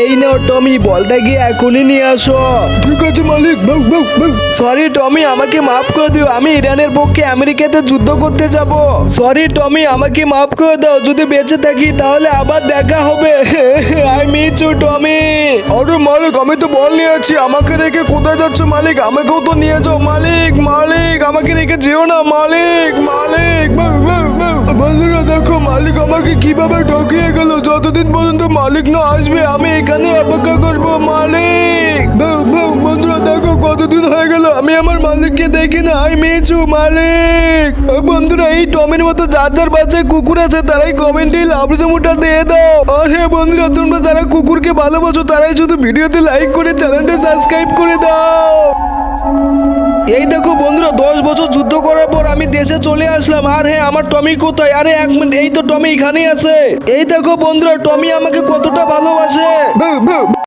এই নাও টমি, বলটা গিয়ে এখনই নিয়ে আসো। ঠিক আছে মালিক। সরি টমি, আমাকে মাফ করে দিও, আমি ইরানের পক্ষে আমেরিকাতে যুদ্ধ করতে যাব। সরি টমি, আমাকে মাফ করে দাও, যদি বেঁচে থাকি তাহলে আবার দেখা হবে। আই মিস ইউ টমি। আরে মালিক, আমি তো বল নিয়ে আছি, আমাকে রেখে কোথায় যাচ্ছে মালিক? আমাকেও তো নিয়ে যাও মালিক। মালিক আমাকে রেখে যেও না মালিক। মালিক বন্ধুরা দেখো, মালিক আমাকে কিভাবে ঠকিয়ে গেল। যতদিন পর্যন্ত মালিক না আসবে আমি এখানে অপেক্ষা করবো মালিক। বন্ধুরা দেখো, কতদিন হয়ে গেল আমি আমার মালিককে দেখি না। আই মিস ইউ মালিক। বন্ধুরা, এই টমের মতো যার যার বাচ্চায় কুকুর আছে তারাই কমেন্টে লাভ জমুটা দিয়ে দাও। আর হ্যাঁ বন্ধুরা, তোমরা যারা কুকুরকে ভালোবাসো তারাই শুধু ভিডিওতে লাইক করে চ্যানেলটা সাবস্ক্রাইব করে দাও। এই দেখো বন্ধুরা, 10 বছর যুদ্ধ করার পর আমি দেশে চলে আসলাম। আর হ্যাঁ, আমার টমি কোথায়? আরে এক মিনিট, এই তো টমি এখানেই আছে। এই দেখো বন্ধুরা, টমি আমাকে কতটা ভালোবাসে।